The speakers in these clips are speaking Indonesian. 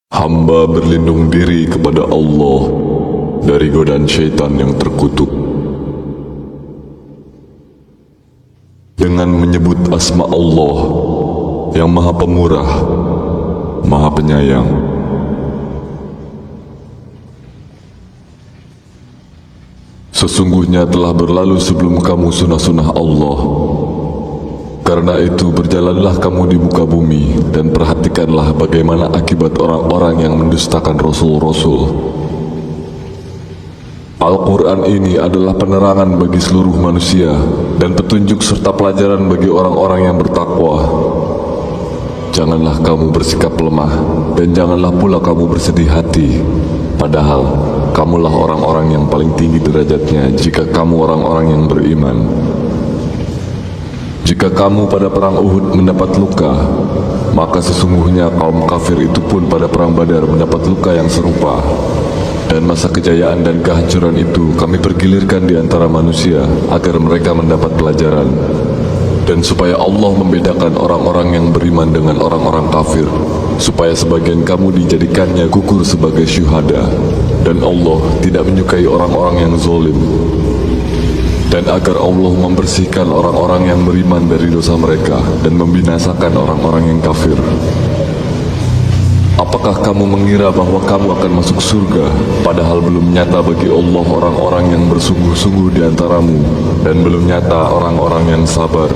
Hamba berlindung diri kepada Allah dari godaan syaitan yang terkutuk. Dengan menyebut asma Allah yang Maha Pemurah, Maha Penyayang. Sesungguhnya telah berlalu sebelum kamu sunnah-sunnah Allah. Karena itu berjalanlah kamu di muka bumi dan perhatikanlah bagaimana akibat orang-orang yang mendustakan Rasul-Rasul. Al-Quran ini adalah penerangan bagi seluruh manusia dan petunjuk serta pelajaran bagi orang-orang yang bertakwa. Janganlah kamu bersikap lemah dan janganlah pula kamu bersedih hati. Padahal kamulah orang-orang yang paling tinggi derajatnya jika kamu orang-orang yang beriman. Jika kamu pada perang Uhud mendapat luka, maka sesungguhnya kaum kafir itu pun pada perang Badar mendapat luka yang serupa. Dan masa kejayaan dan kehancuran itu kami pergilirkan di antara manusia agar mereka mendapat pelajaran. Dan supaya Allah membedakan orang-orang yang beriman dengan orang-orang kafir, supaya sebagian kamu dijadikannya gugur sebagai syuhada, dan Allah tidak menyukai orang-orang yang zalim. Dan agar Allah membersihkan orang-orang yang beriman dari dosa mereka dan membinasakan orang-orang yang kafir. Apakah kamu mengira bahwa kamu akan masuk surga, padahal belum nyata bagi Allah orang-orang yang bersungguh-sungguh di antaramu, dan belum nyata orang-orang yang sabar?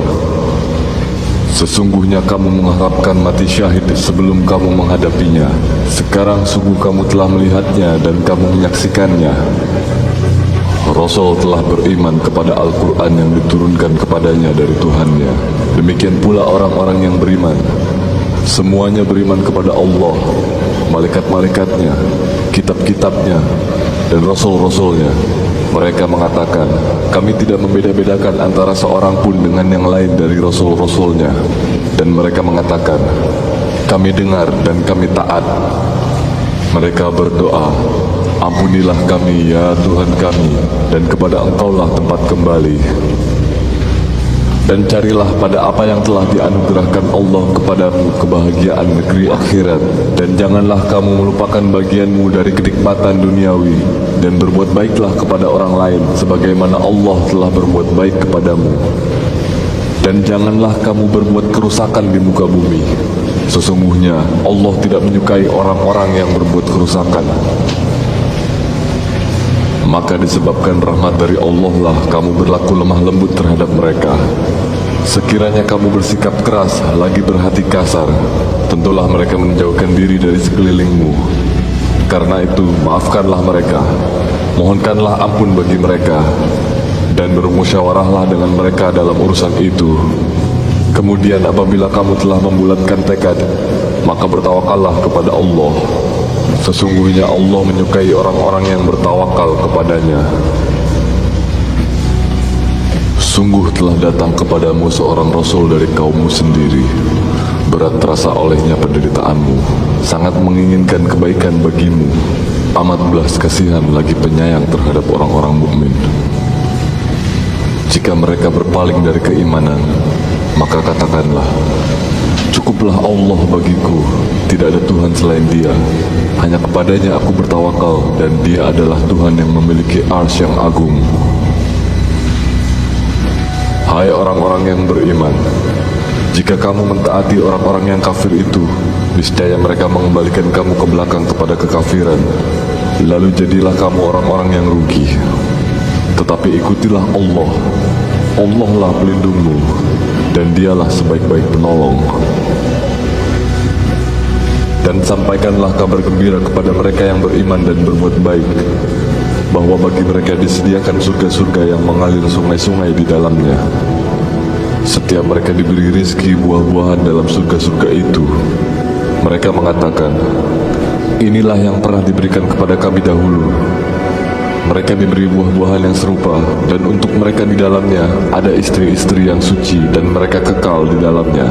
Sesungguhnya kamu mengharapkan mati syahid sebelum kamu menghadapinya. Sekarang sungguh kamu telah melihatnya dan kamu menyaksikannya. Rasul telah beriman kepada Al-Quran yang diturunkan kepadanya dari Tuhannya. Demikian pula orang-orang yang beriman. Semuanya beriman kepada Allah, malaikat-malaikatnya, kitab-kitabnya, dan rasul-rasulnya. Mereka mengatakan, kami tidak membeda-bedakan antara seorang pun dengan yang lain dari rasul-rasulnya. Dan mereka mengatakan, kami dengar dan kami taat. Mereka berdoa, ampunilah kami ya Tuhan kami, dan kepada Engkaulah tempat kembali. Dan carilah pada apa yang telah dianugerahkan Allah kepadamu kebahagiaan negeri akhirat. Dan janganlah kamu melupakan bagianmu dari kenikmatan duniawi. Dan berbuat baiklah kepada orang lain sebagaimana Allah telah berbuat baik kepadamu. Dan janganlah kamu berbuat kerusakan di muka bumi. Sesungguhnya Allah tidak menyukai orang-orang yang berbuat kerusakan. Maka disebabkan rahmat dari Allah lah kamu berlaku lemah lembut terhadap mereka. Sekiranya kamu bersikap keras lagi berhati kasar, tentulah mereka menjauhkan diri dari sekelilingmu. Karena itu maafkanlah mereka, mohonkanlah ampun bagi mereka, dan bermusyawarahlah dengan mereka dalam urusan itu. Kemudian apabila kamu telah membulatkan tekad, maka bertawakallah kepada Allah. Sesungguhnya Allah menyukai orang-orang yang bertawakal kepadanya. Sungguh telah datang kepadamu seorang Rasul dari kaummu sendiri. Berat terasa olehnya penderitaanmu, sangat menginginkan kebaikan bagimu, amat belas kasihan lagi penyayang terhadap orang-orang mukmin. Jika mereka berpaling dari keimanan, maka katakanlah, cukuplah Allah bagiku, tidak ada Tuhan selain Dia. Hanya kepadanya aku bertawakal, dan Dia adalah Tuhan yang memiliki arsy yang agung. Hai orang-orang yang beriman, jika kamu mentaati orang-orang yang kafir itu, niscaya mereka mengembalikan kamu ke belakang kepada kekafiran. Lalu jadilah kamu orang-orang yang rugi. Tetapi ikutilah Allah. Allah lah pelindungmu, dan Dialah sebaik-baik penolong. Dan sampaikanlah kabar gembira kepada mereka yang beriman dan berbuat baik, bahwa bagi mereka disediakan surga-surga yang mengalir sungai-sungai di dalamnya. Setiap mereka diberi rizki buah-buahan dalam surga-surga itu. Mereka mengatakan, inilah yang pernah diberikan kepada kami dahulu. Mereka diberi buah-buahan yang serupa, dan untuk mereka di dalamnya ada istri-istri yang suci, dan mereka kekal di dalamnya.